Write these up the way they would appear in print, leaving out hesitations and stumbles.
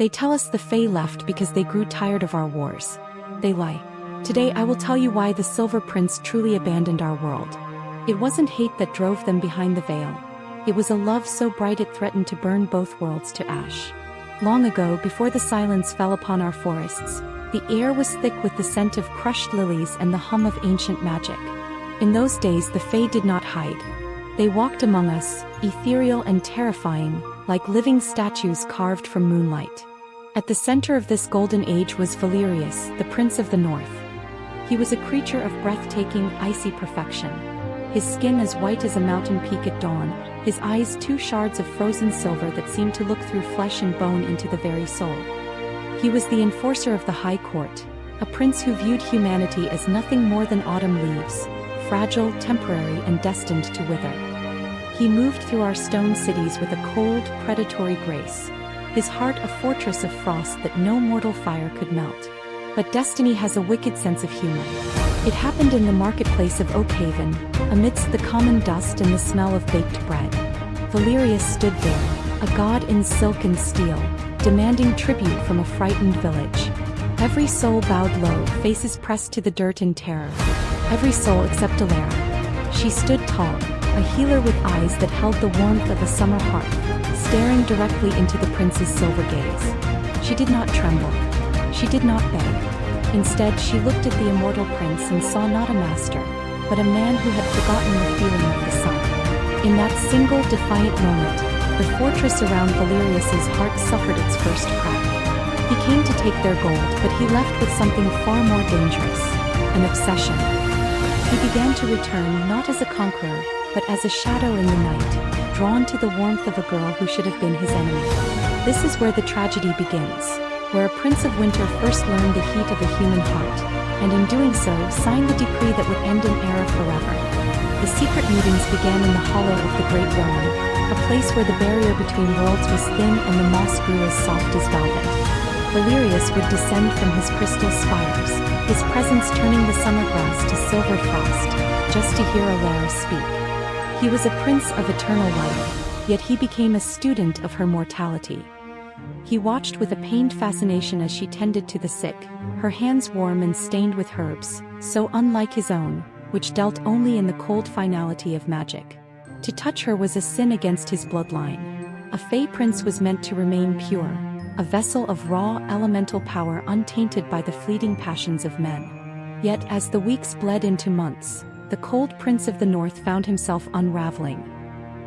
They tell us the Fae left because they grew tired of our wars. They lie. Today I will tell you why the Silver Prince truly abandoned our world. It wasn't hate that drove them behind the veil. It was a love so bright it threatened to burn both worlds to ash. Long ago, before the silence fell upon our forests, the air was thick with the scent of crushed lilies and the hum of ancient magic. In those days the Fae did not hide. They walked among us, ethereal and terrifying, like living statues carved from moonlight. At the center of this golden age was Valerius, the Prince of the North. He was a creature of breathtaking, icy perfection. His skin as white as a mountain peak at dawn, his eyes two shards of frozen silver that seemed to look through flesh and bone into the very soul. He was the enforcer of the High Court, a prince who viewed humanity as nothing more than autumn leaves, fragile, temporary, and destined to wither. He moved through our stone cities with a cold, predatory grace, his heart a fortress of frost that no mortal fire could melt. But destiny has a wicked sense of humor. It happened in the marketplace of Oakhaven, amidst the common dust and the smell of baked bread. Valerius stood there, a god in silk and steel, demanding tribute from a frightened village. Every soul bowed low, faces pressed to the dirt in terror. Every soul except Alara. She stood tall, a healer with eyes that held the warmth of a summer hearth, staring directly into the prince's silver gaze. She did not tremble. She did not beg. Instead, she looked at the immortal prince and saw not a master, but a man who had forgotten the feeling of the sun. In that single defiant moment, the fortress around Valerius's heart suffered its first crack. He came to take their gold, but he left with something far more dangerous, an obsession. He began to return not as a conqueror, but as a shadow in the night, drawn to the warmth of a girl who should have been his enemy. This is where the tragedy begins, where a prince of winter first learned the heat of a human heart, and in doing so signed the decree that would end an era forever. The secret meetings began in the hollow of the Great Rowan, a place where the barrier between worlds was thin and the moss grew as soft as velvet. Valerius would descend from his crystal spires, his presence turning the summer grass to silver frost, just to hear Alara speak. He was a prince of eternal life, yet he became a student of her mortality. He watched with a pained fascination as she tended to the sick, her hands warm and stained with herbs, so unlike his own, which dealt only in the cold finality of magic. To touch her was a sin against his bloodline. A Fae prince was meant to remain pure, a vessel of raw, elemental power untainted by the fleeting passions of men. Yet as the weeks bled into months, the cold prince of the north found himself unraveling.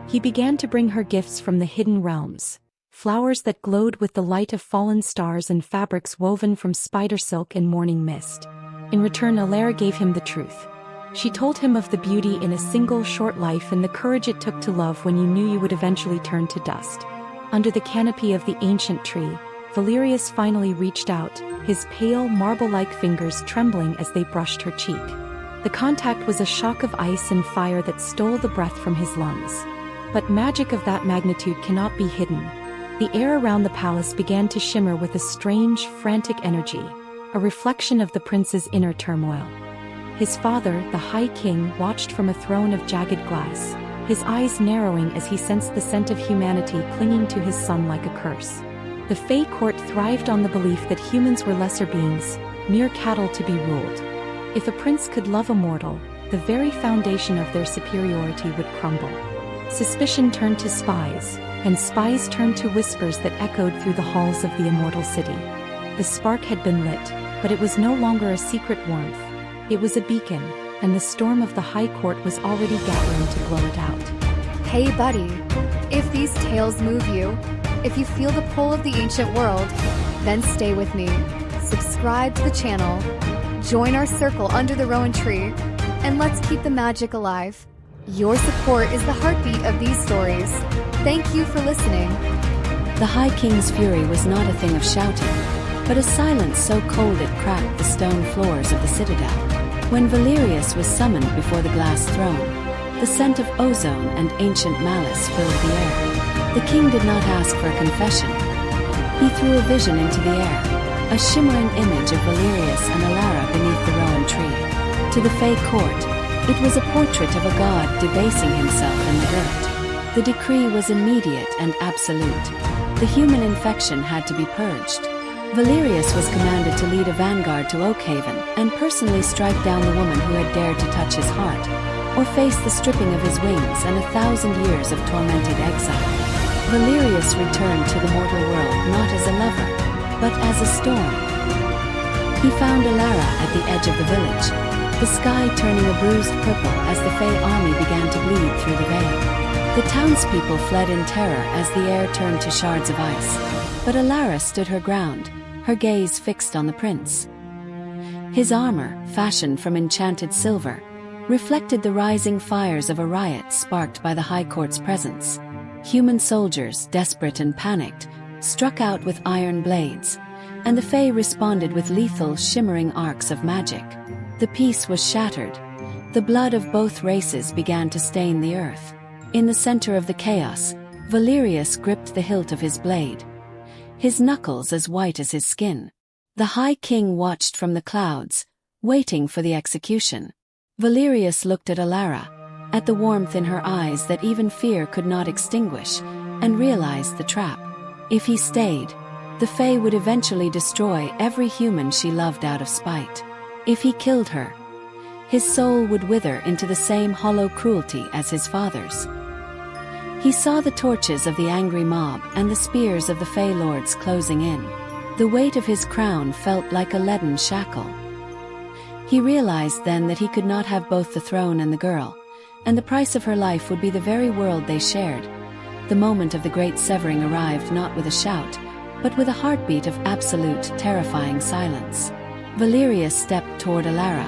He began to bring her gifts from the hidden realms. Flowers that glowed with the light of fallen stars and fabrics woven from spider silk and morning mist. In return, Alara gave him the truth. She told him of the beauty in a single short life and the courage it took to love when you knew you would eventually turn to dust. Under the canopy of the ancient tree, Valerius finally reached out, his pale, marble-like fingers trembling as they brushed her cheek. The contact was a shock of ice and fire that stole the breath from his lungs. But magic of that magnitude cannot be hidden. The air around the palace began to shimmer with a strange, frantic energy, a reflection of the prince's inner turmoil. His father, the High King, watched from a throne of jagged glass, his eyes narrowing as he sensed the scent of humanity clinging to his son like a curse. The Fae court thrived on the belief that humans were lesser beings, mere cattle to be ruled. If a prince could love a mortal, the very foundation of their superiority would crumble. Suspicion turned to spies, and spies turned to whispers that echoed through the halls of the immortal city. The spark had been lit, but it was no longer a secret warmth. It was a beacon, and the storm of the High Court was already gathering to blow it out. Hey buddy, if these tales move you, if you feel the pull of the ancient world, then stay with me. Subscribe to the channel, join our circle under the Rowan Tree, and let's keep the magic alive. Your support is the heartbeat of these stories. Thank you for listening. The High King's fury was not a thing of shouting, but a silence so cold it cracked the stone floors of the citadel. When Valerius was summoned before the glass throne, the scent of ozone and ancient malice filled the air. The king did not ask for a confession. He threw a vision into the air, a shimmering image of Valerius and Alara beneath the Rowan Tree. To the Fae court, it was a portrait of a god debasing himself in the dirt. The decree was immediate and absolute. The human infection had to be purged. Valerius was commanded to lead a vanguard to Oakhaven and personally strike down the woman who had dared to touch his heart, or face the stripping of his wings and 1,000 years of tormented exile. Valerius returned to the mortal world not as a lover, but as a storm. He found Alara at the edge of the village, the sky turning a bruised purple as the Fey army began to bleed through the veil. The townspeople fled in terror as the air turned to shards of ice, but Alara stood her ground, her gaze fixed on the prince. His armor, fashioned from enchanted silver, reflected the rising fires of a riot sparked by the High Court's presence. Human soldiers, desperate and panicked, struck out with iron blades, and the Fae responded with lethal, shimmering arcs of magic. The peace was shattered. The blood of both races began to stain the earth. In the center of the chaos, Valerius gripped the hilt of his blade, his knuckles as white as his skin. The High King watched from the clouds, waiting for the execution. Valerius looked at Alara, at the warmth in her eyes that even fear could not extinguish, and realized the trap. If he stayed, the Fae would eventually destroy every human she loved out of spite. If he killed her, his soul would wither into the same hollow cruelty as his father's. He saw the torches of the angry mob and the spears of the Fae lords closing in. The weight of his crown felt like a leaden shackle. He realized then that he could not have both the throne and the girl, and the price of her life would be the very world they shared. The moment of the great severing arrived not with a shout, but with a heartbeat of absolute, terrifying silence. Valerius stepped toward Alara,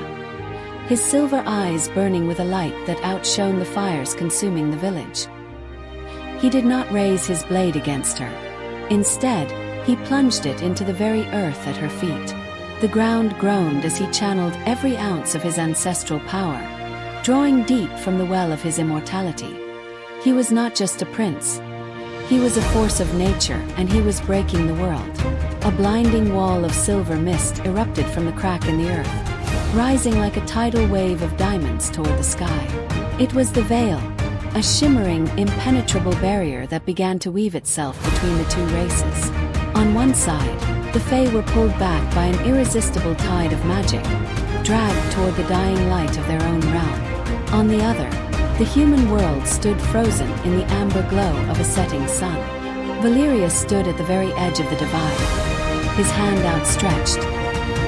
his silver eyes burning with a light that outshone the fires consuming the village. He did not raise his blade against her. Instead, he plunged it into the very earth at her feet. The ground groaned as he channeled every ounce of his ancestral power, drawing deep from the well of his immortality. He was not just a prince. He was a force of nature, and he was breaking the world. A blinding wall of silver mist erupted from the crack in the earth, rising like a tidal wave of diamonds toward the sky. It was the veil, a shimmering, impenetrable barrier that began to weave itself between the two races. On one side, the Fae were pulled back by an irresistible tide of magic, dragged toward the dying light of their own realm. On the other, the human world stood frozen in the amber glow of a setting sun. Valerius stood at the very edge of the divide, his hand outstretched,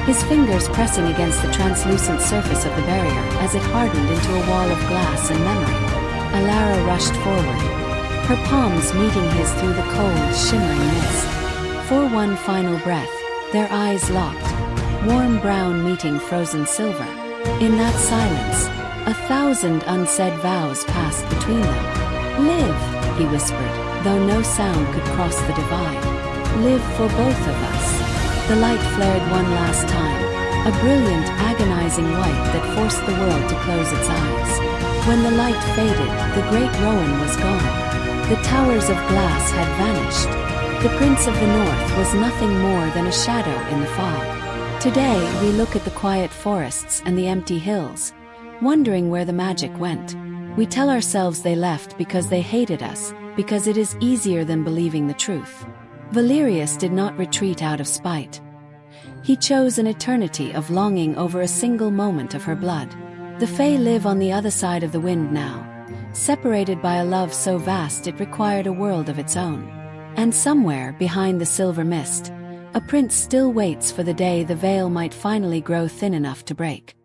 his fingers pressing against the translucent surface of the barrier as it hardened into a wall of glass and memory. Alara rushed forward, her palms meeting his through the cold, shimmering mist. For one final breath, their eyes locked, warm brown meeting frozen silver. In that silence, 1,000 unsaid vows passed between them. "Live," he whispered, though no sound could cross the divide. "Live for both of us." The light flared one last time, a brilliant, agonizing white that forced the world to close its eyes. When the light faded, the Great Rowan was gone. The towers of glass had vanished. The Prince of the North was nothing more than a shadow in the fog. Today, we look at the quiet forests and the empty hills, wondering where the magic went. We tell ourselves they left because they hated us, because it is easier than believing the truth. Valerius did not retreat out of spite. He chose an eternity of longing over a single moment of her blood. The Fae live on the other side of the wind now, separated by a love so vast it required a world of its own. And somewhere, behind the silver mist, a prince still waits for the day the veil might finally grow thin enough to break.